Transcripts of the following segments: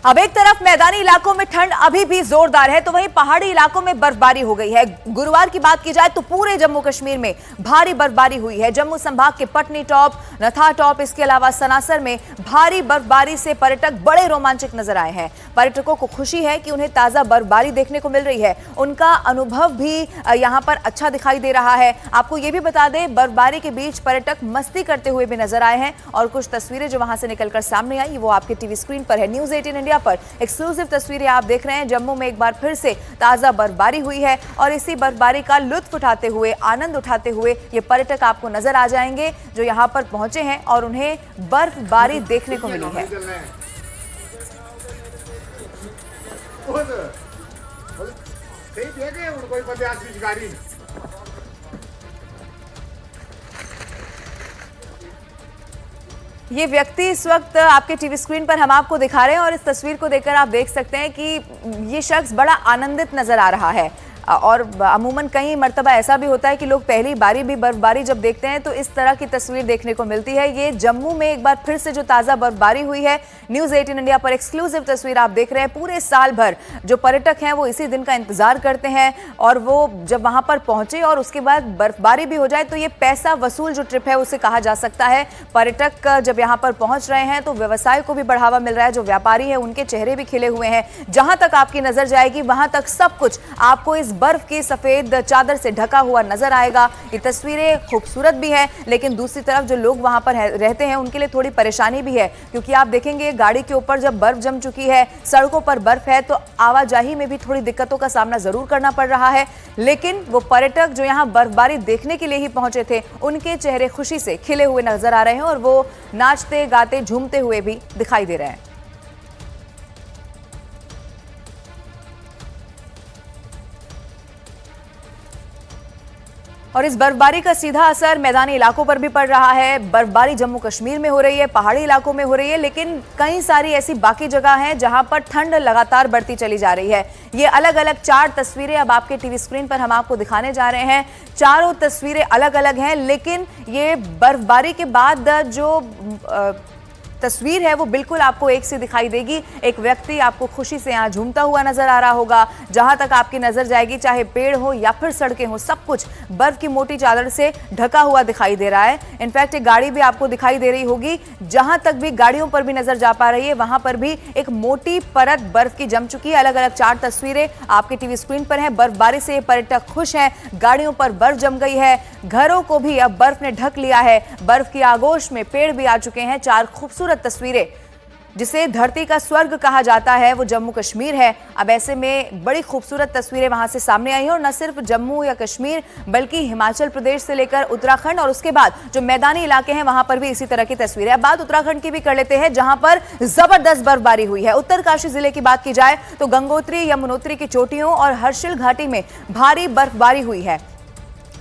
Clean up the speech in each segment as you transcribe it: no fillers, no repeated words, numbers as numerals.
अब एक तरफ मैदानी इलाकों में ठंड अभी भी जोरदार है तो वहीं पहाड़ी इलाकों में बर्फबारी हो गई है। गुरुवार की बात की जाए तो पूरे जम्मू कश्मीर में भारी बर्फबारी हुई है। जम्मू संभाग के पटनी टॉप, नथा टॉप, इसके अलावा सनासर में भारी बर्फबारी से पर्यटक बड़े रोमांचक नजर आए हैं। पर्यटकों को खुशी है कि उन्हें ताजा बर्फबारी देखने को मिल रही है। उनका अनुभव भी यहाँ पर अच्छा दिखाई दे रहा है। आपको ये भी बता दें, बर्फबारी के बीच पर्यटक मस्ती करते हुए भी नजर आए हैं और कुछ तस्वीरें जो वहां से निकलकर सामने आई वो आपके टीवी स्क्रीन पर है। न्यूज़ 18 इंडिया पर एक्सक्लूसिव तस्वीरें आप देख रहे हैं। जम्मू में एक बार फिर से ताजा बर्फबारी हुई है और इसी बर्फबारी का लुत्फ उठाते हुए, आनंद उठाते हुए ये पर्यटक आपको नजर आ जाएंगे जो यहां पर पहुंचे हैं और उन्हें बर्फबारी देखने को मिली है। ये व्यक्ति इस वक्त आपके टीवी स्क्रीन पर हम आपको दिखा रहे हैं और इस तस्वीर को देखकर आप देख सकते हैं कि ये शख्स बड़ा आनंदित नजर आ रहा है। और अमूमन कई मर्तबा ऐसा भी होता है कि लोग पहली बारी भी बर्फबारी जब देखते हैं तो इस तरह की तस्वीर देखने को मिलती है। ये जम्मू में एक बार फिर से जो ताज़ा बर्फबारी हुई है, न्यूज़ 18 इंडिया पर एक्सक्लूसिव तस्वीर आप देख रहे हैं। पूरे साल भर जो पर्यटक हैं वो इसी दिन का इंतजार करते हैं और वो जब वहां पर पहुंचे और उसके बाद बर्फबारी भी हो जाए तो ये पैसा वसूल जो ट्रिप है उसे कहा जा सकता है। पर्यटक जब यहाँ पर पहुंच रहे हैं तो व्यवसाय को भी बढ़ावा मिल रहा है। जो व्यापारी है उनके चेहरे भी खिले हुए हैं। जहां तक आपकी नजर जाएगी वहां तक सब कुछ आपको इस बर्फ की सफेद चादर से ढका हुआ नजर आएगा। ये तस्वीरें खूबसूरत भी है लेकिन दूसरी तरफ जो लोग वहां पर रहते हैं उनके लिए थोड़ी परेशानी भी है, क्योंकि आप देखेंगे गाड़ी के ऊपर जब बर्फ जम चुकी है, सड़कों पर बर्फ है तो आवाजाही में भी थोड़ी दिक्कतों का सामना जरूर करना पड़ रहा है। लेकिन वो पर्यटक जो यहाँ बर्फबारी देखने के लिए ही पहुंचे थे उनके चेहरे खुशी से खिले हुए नजर आ रहे हैं और वो नाचते गाते झूमते हुए भी दिखाई दे रहे हैं। और इस बर्फबारी का सीधा असर मैदानी इलाकों पर भी पड़ रहा है। बर्फबारी जम्मू कश्मीर में हो रही है, पहाड़ी इलाकों में हो रही है, लेकिन कई सारी ऐसी बाकी जगह हैं जहां पर ठंड लगातार बढ़ती चली जा रही है। ये अलग अलग 4 तस्वीरें अब आपके टीवी स्क्रीन पर हम आपको दिखाने जा रहे हैं। चारों तस्वीरें अलग अलग हैं लेकिन ये बर्फबारी के बाद जो तस्वीर है वो बिल्कुल आपको एक सी दिखाई देगी। एक व्यक्ति आपको खुशी से यहाँ झूमता हुआ नजर आ रहा होगा। जहां तक आपकी नजर जाएगी, चाहे पेड़ हो या फिर सड़कें हो, सब कुछ बर्फ की मोटी चादर से ढका हुआ दिखाई दे रहा है। इनफैक्ट एक गाड़ी भी आपको दिखाई दे रही होगी। जहां तक भी गाड़ियों पर भी नजर जा पा रही है वहां पर भी एक मोटी परत बर्फ की जम चुकी है। अलग अलग 4 तस्वीरें आपके टीवी स्क्रीन पर है। बर्फबारी से पर्यटक खुश हैं, गाड़ियों पर बर्फ जम गई है, घरों को भी अब बर्फ ने ढक लिया है। बर्फ की आगोश में पेड़ भी आ चुके हैं। 4 खूबसूरत तस्वीरें, जिसे धरती का स्वर्ग कहा जाता है, वो जम्मू कश्मीर है। अब ऐसे में बड़ी खूबसूरत तस्वीरें वहां से सामने आई हैं और न सिर्फ जम्मू या कश्मीर बल्कि हिमाचल प्रदेश से लेकर उत्तराखंड और उसके बाद जो मैदानी इलाके हैं वहां पर भी इसी तरह की तस्वीरें। अब बात उत्तराखंड की भी कर लेते हैं जहां पर जबरदस्त बर्फबारी हुई है। उत्तरकाशी जिले की बात की जाए तो गंगोत्री, यमुनोत्री की चोटियों और हर्षिल घाटी में भारी बर्फबारी हुई है।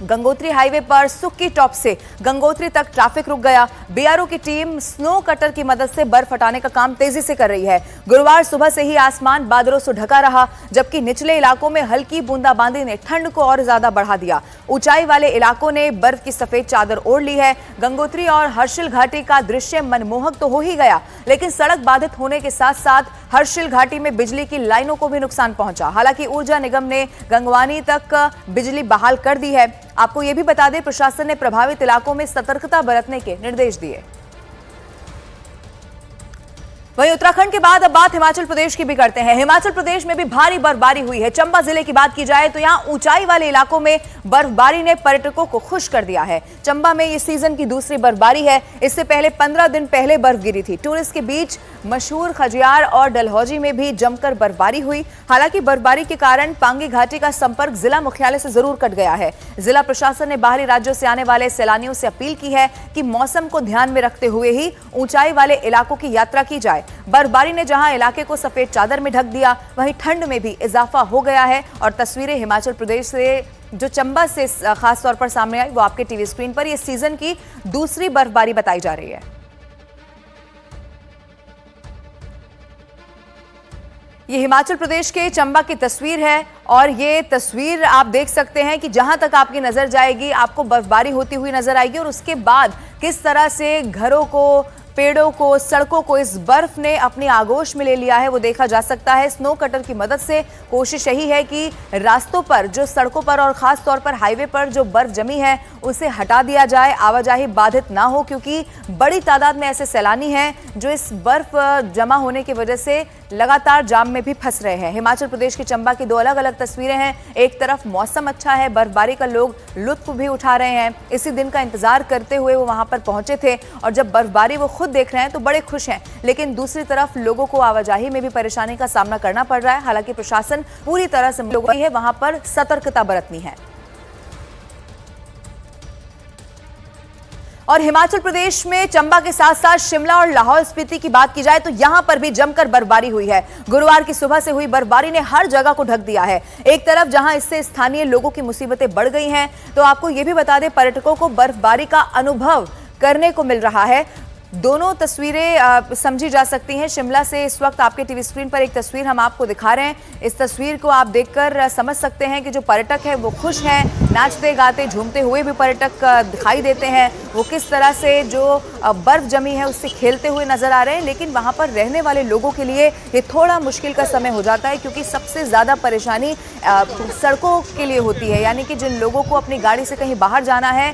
गंगोत्री हाईवे पर सुक्की टॉप से गंगोत्री तक ट्रैफिक रुक गया। बीआरओ की टीम स्नो कटर की मदद से बर्फ हटाने का काम तेजी से कर रही है। गुरुवार सुबह से ही आसमान बादलों से ढका रहा, जबकि निचले इलाकों में हल्की बूंदाबांदी ने ठंड को और ज्यादा बढ़ा दिया। ऊंचाई वाले इलाकों ने बर्फ की सफेद चादर ओढ़ ली है। गंगोत्री और हर्षिल घाटी का दृश्य मनमोहक तो हो ही गया, लेकिन सड़क बाधित होने के साथ साथ हर्षिल घाटी में बिजली की लाइनों को भी नुकसान पहुंचा। हालांकि ऊर्जा निगम ने गंगवानी तक बिजली बहाल कर दी है। आपको यह भी बता दें, प्रशासन ने प्रभावित इलाकों में सतर्कता बरतने के निर्देश दिए। वहीं उत्तराखंड के बाद अब बात हिमाचल प्रदेश की भी करते हैं। हिमाचल प्रदेश में भी भारी बर्फबारी हुई है। चंबा जिले की बात की जाए तो यहां ऊंचाई वाले इलाकों में बर्फबारी ने पर्यटकों को खुश कर दिया है। चंबा में ये सीजन की दूसरी बर्फबारी है। इससे पहले 15 दिन पहले बर्फ गिरी थी। टूरिस्ट के बीच मशहूर खजियार और डलहौजी में भी जमकर बर्फबारी हुई। हालांकि बर्फबारी के कारण पांगी घाटी का संपर्क जिला मुख्यालय से जरूर कट गया है। जिला प्रशासन ने बाहरी राज्यों से आने वाले सैलानियों से अपील की है कि मौसम को ध्यान में रखते हुए ही ऊंचाई वाले इलाकों की यात्रा की जाए। बर्फबारी ने जहां इलाके को सफेद चादर में ढक दिया, वहीं ठंड में भी इजाफा हो गया है। और तस्वीरें हिमाचल प्रदेश से जो चंबा से खास तौर पर सामने आई वो आपके टीवी स्क्रीन पर ये सीजन की दूसरी बर्फबारी बताई जा रही है। ये हिमाचल प्रदेश के चंबा की तस्वीर है और ये तस्वीर आप देख सकते हैं कि जहां तक आपकी नजर जाएगी आपको बर्फबारी होती हुई नजर आएगी और उसके बाद किस तरह से घरों को पेड़ों को, सड़कों को इस बर्फ ने अपनी आगोश में ले लिया है वो देखा जा सकता है। स्नो कटर की मदद से कोशिश यही है कि रास्तों पर, जो सड़कों पर और खास तौर पर हाईवे पर जो बर्फ जमी है उसे हटा दिया जाए, आवाजाही बाधित ना हो, क्योंकि बड़ी तादाद में ऐसे सैलानी हैं जो इस बर्फ जमा होने की वजह से लगातार जाम में भी फंस रहे हैं। हिमाचल प्रदेश के चंबा की दो अलग अलग तस्वीरें हैं। एक तरफ मौसम अच्छा है, बर्फबारी का लोग लुत्फ भी उठा रहे हैं, इसी दिन का इंतजार करते हुए वो वहां पर पहुंचे थे और जब बर्फबारी वो खुद देख रहे हैं तो बड़े खुश हैं। लेकिन दूसरी तरफ लोगों को आवाजाही में भी परेशानी का सामना करना पड़ रहा है। हालांकि प्रशासन पूरी तरह से लोगों की है, वहां पर सतर्कता बरतनी है। और हिमाचल प्रदेश में चंबा के साथ साथ शिमला और लाहौल स्पीति की बात की जाए तो यहां पर भी जमकर बर्फबारी हुई है। गुरुवार की सुबह से हुई बर्फबारी ने हर जगह को ढक दिया है। एक तरफ जहां इससे स्थानीय लोगों की मुसीबतें बढ़ गई हैं, तो आपको यह भी बता दें पर्यटकों को बर्फबारी का अनुभव करने को मिल रहा है। दोनों तस्वीरें समझी जा सकती हैं। शिमला से इस वक्त आपके टीवी स्क्रीन पर एक तस्वीर हम आपको दिखा रहे हैं। इस तस्वीर को आप देखकर समझ सकते हैं कि जो पर्यटक हैं वो खुश हैं, नाचते गाते झूमते हुए भी पर्यटक दिखाई देते हैं। वो किस तरह से जो बर्फ जमी है उससे खेलते हुए नजर आ रहे हैं। लेकिन वहां पर रहने वाले लोगों के लिए ये थोड़ा मुश्किल का समय हो जाता है, क्योंकि सबसे ज्यादा परेशानी सड़कों के लिए होती है। यानी कि जिन लोगों को अपनी गाड़ी से कहीं बाहर जाना है,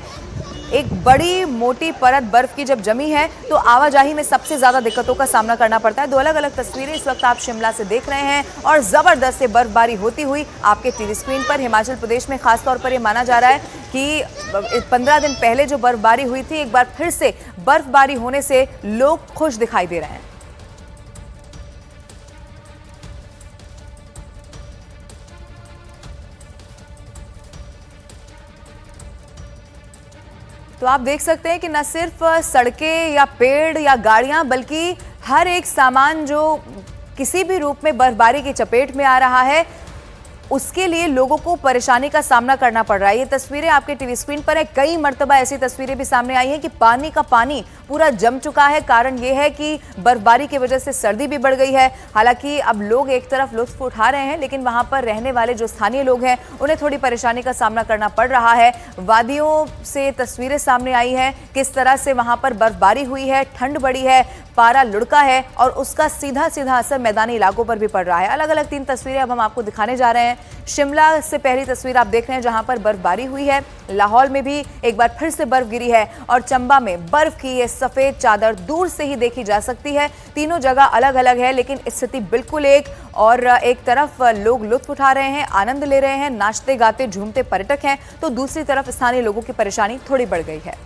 एक बड़ी मोटी परत बर्फ की जब जमी है तो आवाजाही में सबसे ज्यादा दिक्कतों का सामना करना पड़ता है। दो अलग अलग तस्वीरें इस वक्त आप शिमला से देख रहे हैं और जबरदस्त से बर्फबारी होती हुई आपके टीवी स्क्रीन पर। हिमाचल प्रदेश में खासतौर पर यह माना जा रहा है कि 15 दिन पहले जो बर्फबारी हुई थी, एक बार फिर से बर्फबारी होने से लोग खुश दिखाई दे रहे हैं। तो आप देख सकते हैं कि न सिर्फ सड़कें या पेड़ या गाड़ियां, बल्कि हर एक सामान जो किसी भी रूप में बर्फबारी की चपेट में आ रहा है उसके लिए लोगों को परेशानी का सामना करना पड़ रहा है। ये तस्वीरें आपके टीवी स्क्रीन पर है। कई मर्तबा ऐसी तस्वीरें भी सामने आई हैं कि पानी का पानी पूरा जम चुका है। कारण ये है कि बर्फबारी की वजह से सर्दी भी बढ़ गई है। हालांकि अब लोग एक तरफ लुत्फ उठा रहे हैं, लेकिन वहां पर रहने वाले जो स्थानीय लोग हैं उन्हें थोड़ी परेशानी का सामना करना पड़ रहा है। वादियों से तस्वीरें सामने आई हैं, किस तरह से वहां पर बर्फबारी हुई है, ठंड बढ़ी है, पारा लुढ़का है और उसका सीधा सीधा असर मैदानी इलाकों पर भी पड़ रहा है। अलग अलग 3 तस्वीरें अब हम आपको दिखाने जा रहे हैं। शिमला से पहली तस्वीर आप देख रहे हैं जहां पर बर्फबारी हुई है। लाहौल में भी एक बार फिर से बर्फ गिरी है और चंबा में बर्फ की ये सफेद चादर दूर से ही देखी जा सकती है। तीनों जगह अलग अलग है, लेकिन स्थिति बिल्कुल एक। और एक तरफ लोग लुत्फ उठा रहे हैं, आनंद ले रहे हैं, नाचते गाते झूमते पर्यटक हैं, तो दूसरी तरफ स्थानीय लोगों की परेशानी थोड़ी बढ़ गई है।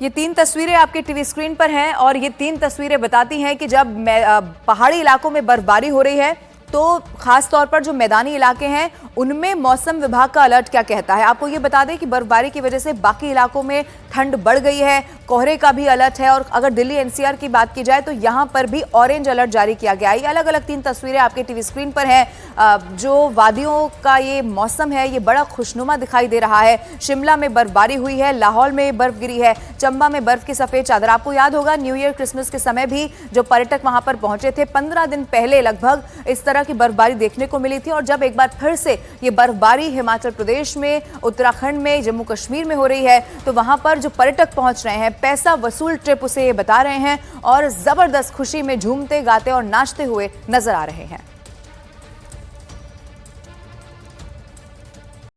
ये 3 तस्वीरें आपके टीवी स्क्रीन पर हैं और ये 3 तस्वीरें बताती हैं कि जब पहाड़ी इलाकों में बर्फबारी हो रही है तो खास तौर पर जो मैदानी इलाके हैं उनमें मौसम विभाग का अलर्ट क्या कहता है। आपको ये बता दें कि बर्फबारी की वजह से बाकी इलाकों में ठंड बढ़ गई है, कोहरे का भी अलर्ट है और अगर दिल्ली एनसीआर की बात की जाए तो यहां पर भी ऑरेंज अलर्ट जारी किया गया है। अलग अलग 3 तस्वीरें आपके टीवी स्क्रीन पर हैं। जो वादियों का ये मौसम है ये बड़ा खुशनुमा दिखाई दे रहा है। शिमला में बर्फबारी हुई है, लाहौल में बर्फ गिरी है, चंबा में बर्फ की सफेद चादर। आपको याद होगा न्यू ईयर क्रिसमस के समय भी जो पर्यटक वहां पर पहुंचे थे, 15 दिन पहले लगभग इस तरह की बर्फबारी देखने को मिली थी। और जब एक बार फिर से ये बर्फबारी हिमाचल प्रदेश में, उत्तराखंड में, जम्मू कश्मीर में हो रही है तो वहां पर जो पर्यटक पहुंच रहे हैं, पैसा वसूल ट्रिप उसे ये बता रहे हैं और जबरदस्त खुशी में झूमते गाते और नाचते हुए नजर आ रहे हैं।